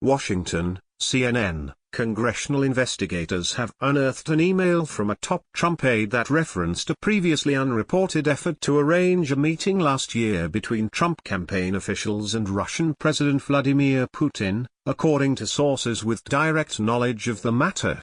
Washington, CNN. Congressional investigators have unearthed an email from a top Trump aide that referenced a previously unreported effort to arrange a meeting last year between Trump campaign officials and Russian President Vladimir Putin, according to sources with direct knowledge of the matter.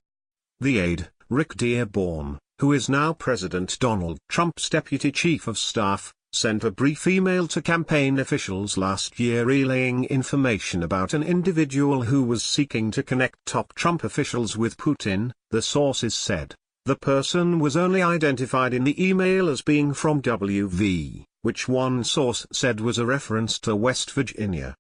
The aide, Rick Dearborn, who is now President Donald Trump's deputy chief of staff, sent a brief email to campaign officials last year relaying information about an individual who was seeking to connect top Trump officials with Putin, the sources said. The person was only identified in the email as being from WV, which one source said was a reference to West Virginia.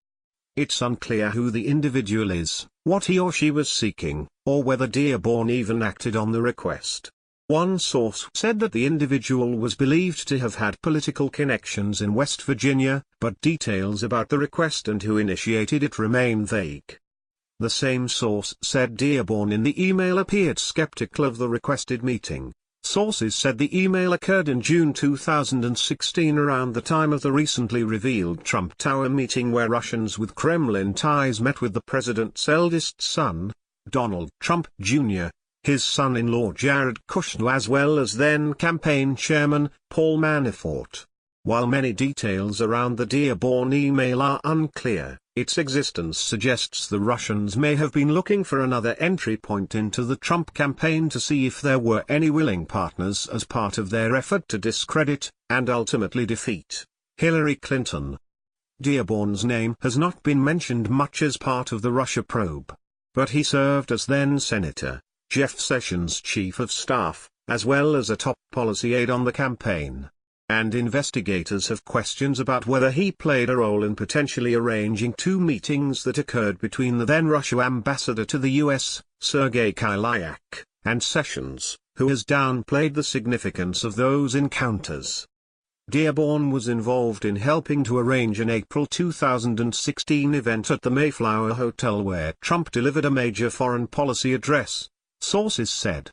It's unclear who the individual is, what he or she was seeking, or whether Dearborn even acted on the request. One source said that the individual was believed to have had political connections in West Virginia, but details about the request and who initiated it remain vague. The same source said Dearborn in the email appeared skeptical of the requested meeting. Sources said the email occurred in June 2016 around the time of the recently revealed Trump Tower meeting where Russians with Kremlin ties met with the president's eldest son, Donald Trump Jr., his son-in-law Jared Kushner as well as then-campaign chairman, Paul Manafort. While many details around the Dearborn email are unclear, its existence suggests the Russians may have been looking for another entry point into the Trump campaign to see if there were any willing partners as part of their effort to discredit, and ultimately defeat, Hillary Clinton. Dearborn's name has not been mentioned much as part of the Russia probe. But he served as then-Senator Jeff Sessions' chief of staff, as well as a top policy aide on the campaign. And investigators have questions about whether he played a role in potentially arranging two meetings that occurred between the then-Russia ambassador to the U.S., Sergei Iook, and Sessions, who has downplayed the significance of those encounters. Dearborn was involved in helping to arrange an April 2016 event at the Mayflower Hotel where Trump delivered a major foreign policy address, sources said.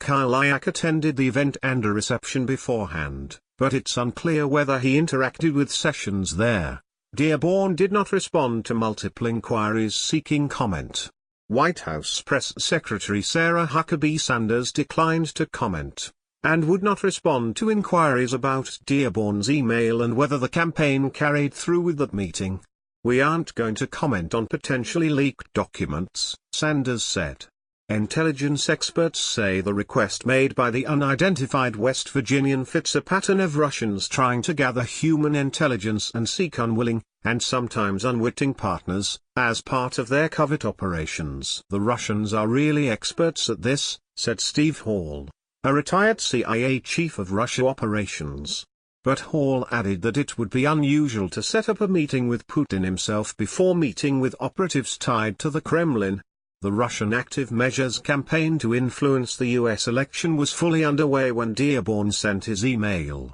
Iook attended the event and a reception beforehand, but it's unclear whether he interacted with Sessions there. Dearborn did not respond to multiple inquiries seeking comment. White House Press Secretary Sarah Huckabee Sanders declined to comment, and would not respond to inquiries about Dearborn's email and whether the campaign carried through with that meeting. We aren't going to comment on potentially leaked documents, Sanders said. Intelligence experts say the request made by the unidentified West Virginian fits a pattern of Russians trying to gather human intelligence and seek unwilling, and sometimes unwitting partners, as part of their covert operations. The Russians are really experts at this, said Steve Hall, a retired CIA chief of Russia operations. But Hall added that it would be unusual to set up a meeting with Putin himself before meeting with operatives tied to the Kremlin. The Russian Active Measures campaign to influence the U.S. election was fully underway when Dearborn sent his email.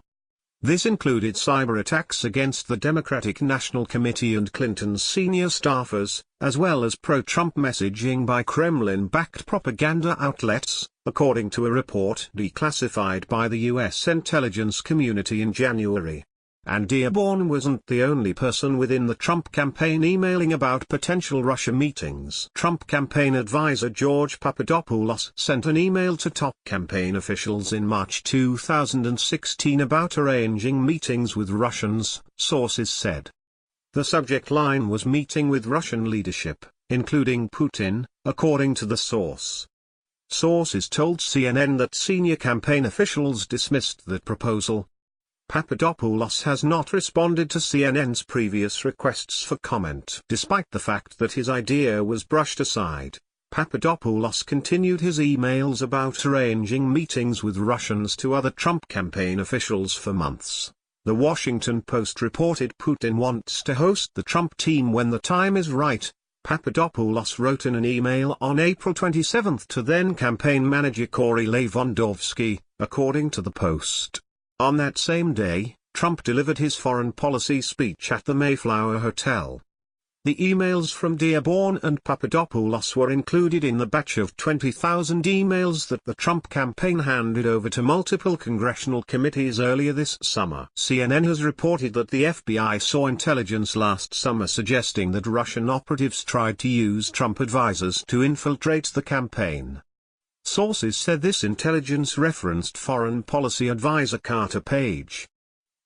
This included cyber attacks against the Democratic National Committee and Clinton's senior staffers, as well as pro-Trump messaging by Kremlin-backed propaganda outlets, according to a report declassified by the U.S. intelligence community in January. And Dearborn wasn't the only person within the Trump campaign emailing about potential Russia meetings. Trump campaign advisor George Papadopoulos sent an email to top campaign officials in March 2016 about arranging meetings with Russians, sources said. The subject line was meeting with Russian leadership, including Putin, according to the source. Sources told CNN that senior campaign officials dismissed that proposal. Papadopoulos has not responded to CNN's previous requests for comment. Despite the fact that his idea was brushed aside, Papadopoulos continued his emails about arranging meetings with Russians to other Trump campaign officials for months. The Washington Post reported Putin wants to host the Trump team when the time is right, Papadopoulos wrote in an email on April 27 to then-campaign manager Corey Lewandowski, according to the Post. On that same day, Trump delivered his foreign policy speech at the Mayflower Hotel. The emails from Dearborn and Papadopoulos were included in the batch of 20,000 emails that the Trump campaign handed over to multiple congressional committees earlier this summer. CNN has reported that the FBI saw intelligence last summer suggesting that Russian operatives tried to use Trump advisors to infiltrate the campaign. Sources said this intelligence referenced Foreign Policy Advisor Carter Page.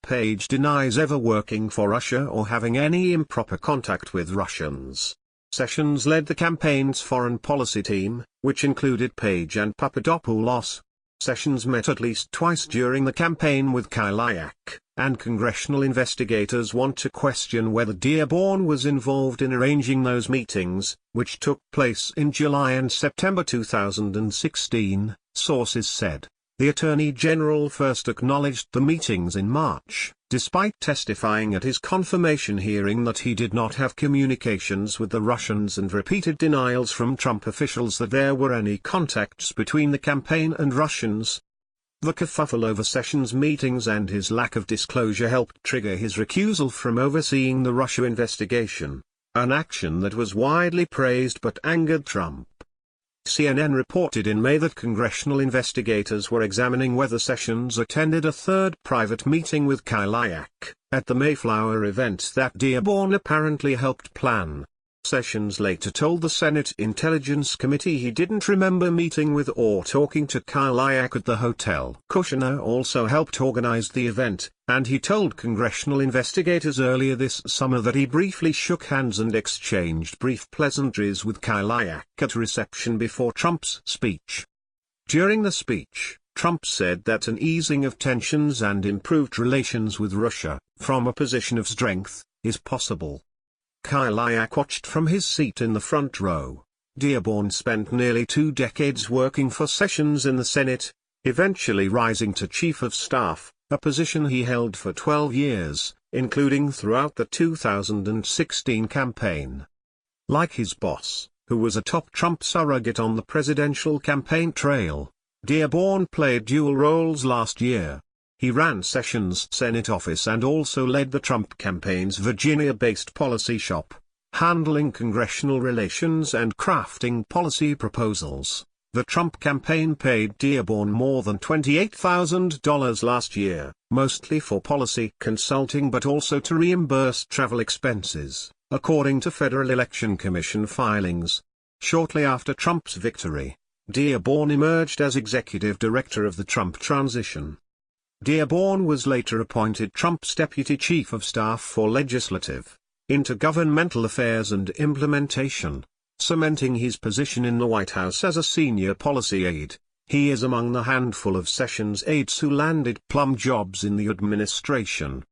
Page denies ever working for Russia or having any improper contact with Russians. Sessions led the campaign's foreign policy team, which included Page and Papadopoulos. Sessions met at least twice during the campaign with Iook, and congressional investigators want to question whether Dearborn was involved in arranging those meetings, which took place in July and September 2016, sources said. The Attorney General first acknowledged the meetings in March, despite testifying at his confirmation hearing that he did not have communications with the Russians and repeated denials from Trump officials that there were any contacts between the campaign and Russians. The kerfuffle over Sessions' meetings and his lack of disclosure helped trigger his recusal from overseeing the Russia investigation, an action that was widely praised but angered Trump. CNN reported in May that congressional investigators were examining whether Sessions attended a third private meeting with Iook at the Mayflower event that Dearborn apparently helped plan. Sessions later told the Senate Intelligence Committee he didn't remember meeting with or talking to Iook at the hotel. Kushner also helped organize the event, and he told congressional investigators earlier this summer that he briefly shook hands and exchanged brief pleasantries with Iook at a reception before Trump's speech. During the speech, Trump said that an easing of tensions and improved relations with Russia, from a position of strength, is possible. Iook watched from his seat in the front row. Dearborn spent nearly 2 decades working for Sessions in the Senate, eventually rising to Chief of Staff, a position he held for 12 years, including throughout the 2016 campaign. Like his boss, who was a top Trump surrogate on the presidential campaign trail, Dearborn played dual roles last year. He ran Sessions' Senate office and also led the Trump campaign's Virginia-based policy shop, handling congressional relations and crafting policy proposals. The Trump campaign paid Dearborn more than $28,000 last year, mostly for policy consulting but also to reimburse travel expenses, according to Federal Election Commission filings. Shortly after Trump's victory, Dearborn emerged as executive director of the Trump transition. Dearborn was later appointed Trump's deputy chief of staff for legislative, intergovernmental affairs and implementation, cementing his position in the White House as a senior policy aide. He is among the handful of Sessions aides who landed plum jobs in the administration.